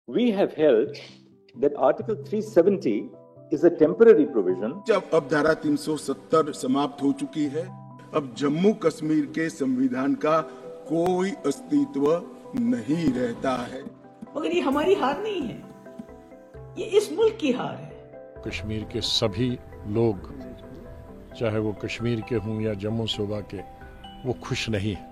We have held that Article 370 is a temporary provision. जब अब धारा 370 समाप्त हो चुकी है, अब जम्मू कश्मीर के संविधान का कोई अस्तित्व नहीं रहता है। मगर ये हमारी हार नहीं है, ये इस मुल्क की हार है। कश्मीर के सभी लोग, चाहे वो कश्मीर के हों या जम्मू सूबा के, वो खुश नहीं है।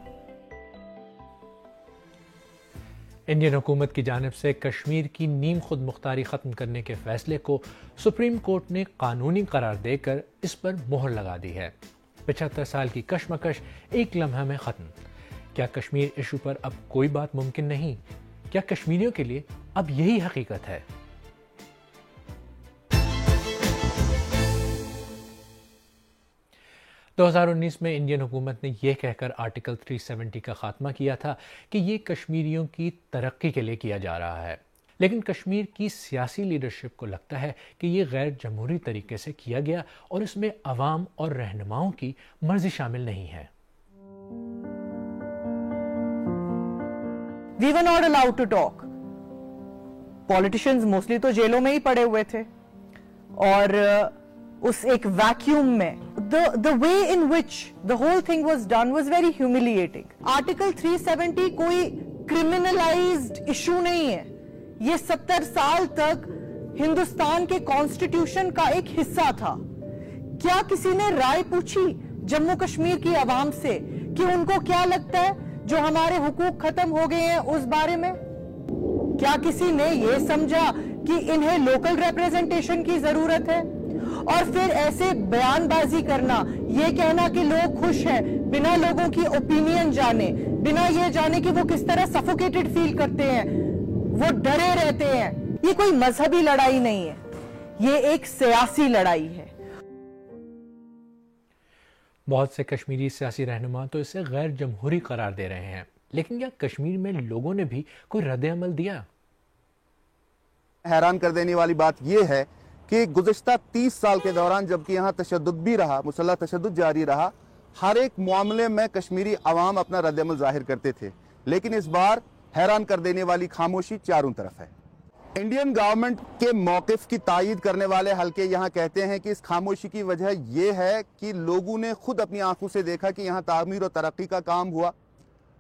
इंडियन हुकूमत की जानिब से कश्मीर की नीम खुद मुख्तारी ख़त्म करने के फैसले को सुप्रीम कोर्ट ने कानूनी करार देकर इस पर मोहर लगा दी है। 75 साल की कशमकश एक लम्हा में ख़त्म। क्या कश्मीर इशू पर अब कोई बात मुमकिन नहीं? क्या कश्मीरियों के लिए अब यही हकीकत है? तो 2019 में इंडियन हुकूमत ने यह कहकर आर्टिकल 370 का खात्मा किया था कि ये कश्मीरियों की तरक्की के लिए किया जा रहा है, लेकिन कश्मीर की सियासी लीडरशिप को लगता है कि ये गैर जमहूरी तरीके से किया गया और इसमें अवाम और रहनुमाओं की मर्जी शामिल नहीं है। We were not allowed to talk. Politicians mostly तो जेलों में ही पड़े हुए थे और उस एक वैक्यूम में the way in which the whole thing was done was very humiliating. Article 370 कोई criminalized issue नहीं है, ये 70 साल तक हिंदुस्तान के कॉन्स्टिट्यूशन का एक हिस्सा था। क्या किसी ने राय पूछी जम्मू कश्मीर की आवाम से कि उनको क्या लगता है जो हमारे हुकूक खत्म हो गए हैं उस बारे में? क्या किसी ने ये समझा कि इन्हें लोकल रिप्रेजेंटेशन की जरूरत है? और फिर ऐसे बयानबाजी करना, ये कहना कि लोग खुश हैं बिना लोगों की ओपिनियन जाने, बिना ये जाने कि वो किस तरह सफोकेटेड फील करते हैं, वो डरे रहते हैं। ये कोई मजहबी लड़ाई नहीं है, ये एक सियासी लड़ाई है। बहुत से कश्मीरी सियासी रहनुमा तो इसे गैर जमहूरी करार दे रहे हैं, लेकिन क्या कश्मीर में लोगों ने भी कोई रद्द-ए-अमल दिया? हैरान कर देने वाली बात यह है कि गुज़िश्ता 30 साल के दौरान जबकि यहाँ तशद्दुद भी रहा, मुसल्लह तशद्दुद जारी रहा, हर एक मामले में कश्मीरी अवाम अपना रद्द-ए-अमल जाहिर करते थे, लेकिन इस बार हैरान कर देने वाली खामोशी चारों तरफ है। इंडियन गवर्नमेंट के मौक़िफ़ की तायीद करने वाले हल्के यहाँ कहते हैं कि इस खामोशी की वजह यह है कि लोगों ने खुद अपनी आंखों से देखा कि यहाँ तामीर और तरक्की का काम हुआ।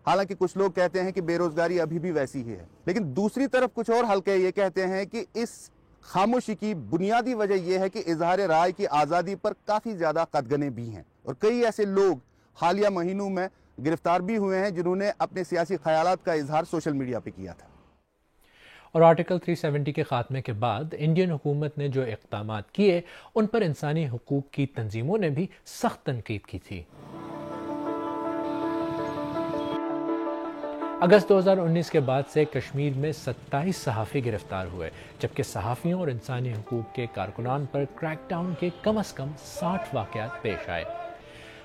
हालांकि कुछ लोग कहते हैं कि बेरोजगारी अभी भी वैसी ही है, लेकिन दूसरी तरफ कुछ और हल्के ये कहते हैं कि इस खामोशी की बुनियादी वजह यह है कि इजहार राय की आज़ादी पर काफ़ी ज़्यादा कदगने भी हैं और कई ऐसे लोग हालिया महीनों में गिरफ्तार भी हुए हैं जिन्होंने अपने सियासी ख्यालात का इजहार सोशल मीडिया पे किया था। और आर्टिकल 370 के खात्मे के बाद इंडियन हुकूमत ने जो इक़दामात किए उन पर इंसानी हुकूक की तंजीमों ने भी सख्त तनकीद की थी। अगस्त 2019 के बाद से कश्मीर में 27 सहाफ़ी गिरफ्तार हुए, जबकि सहाफ़ियों और इंसानी हुकूक के कारकुनान पर क्रैकडाउन के कम से कम 60 वाक़यात पेश आए।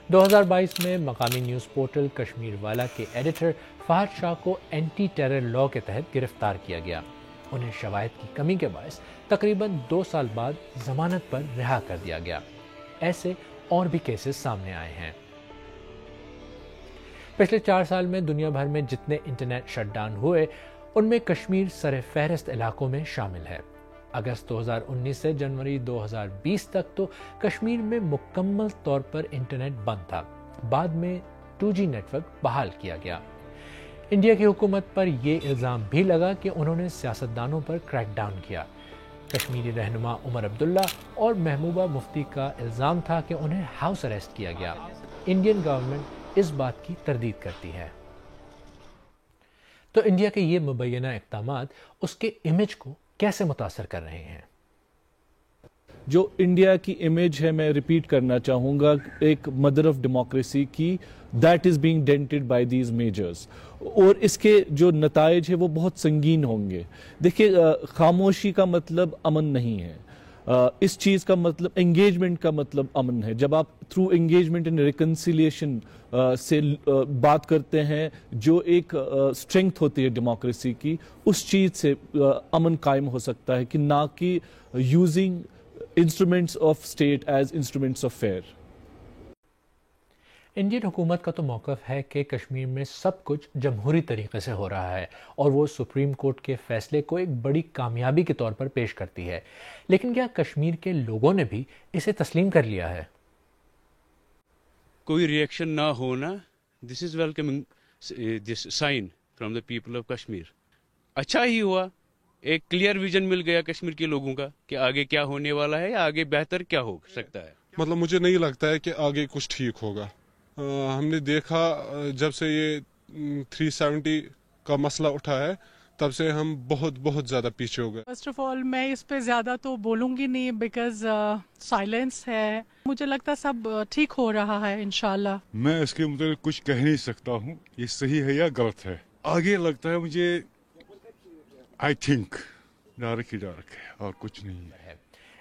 2022 में मकामी न्यूज़ पोर्टल कश्मीर वाला के एडिटर फहद शाह को एंटी टेरर लॉ के तहत गिरफ्तार किया गया। उन्हें शवाहिद की कमी के बायस तकरीबन 2 साल बाद जमानत पर रिहा कर दिया गया। ऐसे और भी केसेस सामने आए हैं। पिछले 4 साल में दुनिया भर में जितने इंटरनेट शटडाउन हुए उनमें कश्मीर सर फहरिस्त इलाकों में शामिल है। अगस्त 2019 से जनवरी 2020 तक तो कश्मीर में मुकम्मल तौर पर इंटरनेट बंद था। बाद में 2G नेटवर्क बहाल किया गया। इंडिया की हुकूमत पर यह इल्ज़ाम भी लगा कि उन्होंने सियासतदानों पर क्रैकडाउन किया। कश्मीरी रहनुमा उमर अब्दुल्ला और महबूबा मुफ्ती का इल्ज़ाम था कि उन्हें हाउस अरेस्ट किया गया। इंडियन गवर्नमेंट इस बात की तरदीद करती है। तो इंडिया के ये मुबैना इक़दामात उसके इमेज को कैसे मुतासर कर रहे हैं? जो इंडिया की इमेज है, मैं रिपीट करना चाहूँगा, एक मदर ऑफ डेमोक्रेसी की, that is being dented by these measures, और इसके जो नताइज है वो बहुत संगीन होंगे। देखिए, खामोशी का मतलब अमन नहीं है, इस चीज़ का मतलब एंगेजमेंट का मतलब अमन है। जब आप थ्रू एंगेजमेंट एंड रिकन्सिलिएशन से बात करते हैं, जो एक स्ट्रेंथ होती है डेमोक्रेसी की, उस चीज़ से अमन कायम हो सकता है, कि ना कि using instruments of state as instruments of fair. Indian حکومت کا تو موقف ہے کہ کشمیر میں سب کچھ جمہوری طریقے سے ہو رہا ہے اور وہ سپریم کورٹ کے فیصلے کو ایک بڑی کامیابی کے طور پر پیش کرتی ہے، لیکن کیا کشمیر کے لوگوں نے بھی اسے تسلیم کر لیا ہے؟ کوئی ریئیکشن نہ ہونا، this is welcoming this sign from the people of Kashmir. اچھا ہی ہوا، ایک کلیئر ویژن مل گیا کشمیر کے لوگوں کا کہ آگے کیا ہونے والا ہے یا آگے بہتر کیا ہو سکتا ہے. مطلب مجھے نہیں لگتا ہے کہ آگے کچھ ٹھیک ہوگا. ہم نے دیکھا جب سے یہ 370 کا مسئلہ اٹھا ہے تب سے ہم بہت زیادہ پیچھے ہو گئے. فرسٹ آف آل میں اس پہ زیادہ تو بولوں گی نہیں بیکاز سائلنس ہے. مجھے لگتا سب ٹھیک ہو رہا ہے انشاءاللہ. میں اس کے متعلق کچھ کہہ نہیں سکتا ہوں یہ صحیح ہے یا غلط ہے. آگے لگتا ہے مجھے I think dark he dark ہے اور کچھ نہیں ہے.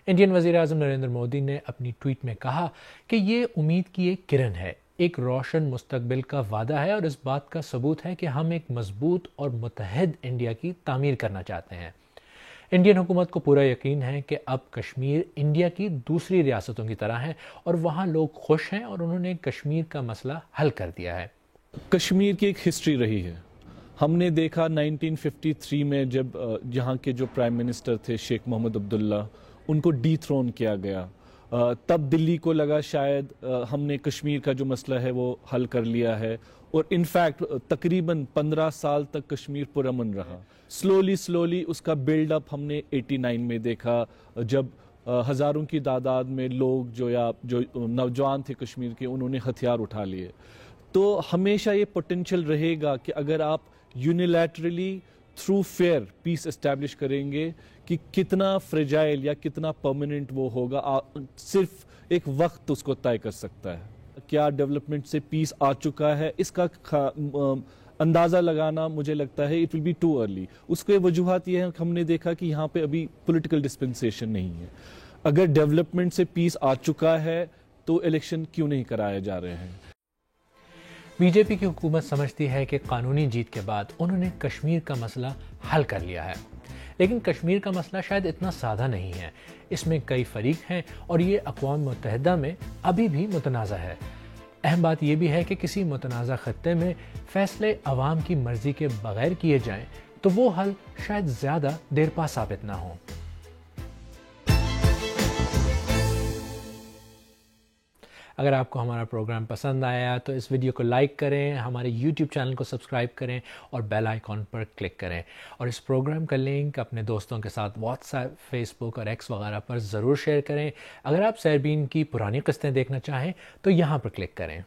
انڈین وزیر اعظم نریندر مودی نے اپنی ٹویٹ میں کہا کہ یہ امید کی ایک کرن ہے، ایک روشن مستقبل کا وعدہ ہے اور اس بات کا ثبوت ہے کہ ہم ایک مضبوط اور متحد انڈیا کی تعمیر کرنا چاہتے ہیں. انڈین حکومت کو پورا یقین ہے کہ اب کشمیر انڈیا کی دوسری ریاستوں کی طرح ہے اور وہاں لوگ خوش ہیں اور انہوں نے کشمیر کا مسئلہ حل کر دیا ہے. کشمیر کی ایک ہسٹری رہی ہے. ہم نے دیکھا 1953 میں جب یہاں کے جو پرائم منسٹر تھے شیخ محمد عبداللہ، ان کو ڈی تھرون کیا گیا. تب دلی کو لگا شاید ہم نے کشمیر کا جو مسئلہ ہے وہ حل کر لیا ہے، اور انفیکٹ تقریباً 15 سال تک کشمیر پرامن رہا. سلولی اس کا بلڈ اپ ہم نے 89 میں دیکھا جب ہزاروں کی تعداد میں لوگ جو نوجوان تھے کشمیر کے انہوں نے ہتھیار اٹھا لیے. تو ہمیشہ یہ پوٹینشیل رہے گا کہ اگر آپ یونیلیٹرلی تھرو فیئر پیس اسٹیبلش کریں گے کہ کتنا فریجائل یا کتنا پرماننٹ وہ ہوگا صرف ایک وقت اس کو طے کر سکتا ہے. کیا ڈیولپمنٹ سے پیس آ چکا ہے اس کا اندازہ لگانا مجھے لگتا ہے it will be too early. اس کے وجوہات یہ ہیں کہ ہم نے دیکھا کہ یہاں پہ ابھی پولیٹیکل ڈسپنسیشن نہیں ہے. اگر ڈیولپمنٹ سے پیس آ چکا ہے تو الیکشن کیوں نہیں کرائے جا رہے ہیں؟ بی جے پی کی حکومت سمجھتی ہے کہ قانونی جیت کے بعد انہوں نے کشمیر کا مسئلہ حل کر لیا ہے، لیکن کشمیر کا مسئلہ شاید اتنا سادہ نہیں ہے. اس میں کئی فریق ہیں اور یہ اقوام متحدہ میں ابھی بھی متنازع ہے. اہم بات یہ بھی ہے کہ کسی متنازع خطے میں فیصلے عوام کی مرضی کے بغیر کیے جائیں تو وہ حل شاید زیادہ دیر پا ثابت نہ ہو. اگر آپ کو ہمارا پروگرام پسند آیا تو اس ویڈیو کو لائک کریں، ہمارے یوٹیوب چینل کو سبسکرائب کریں اور بیل آئیکن پر کلک کریں. اور اس پروگرام کا لنک اپنے دوستوں کے ساتھ واٹس ایپ، فیس بک اور ایکس وغیرہ پر ضرور شیئر کریں. اگر آپ سیربین کی پرانی قسطیں دیکھنا چاہیں تو یہاں پر کلک کریں.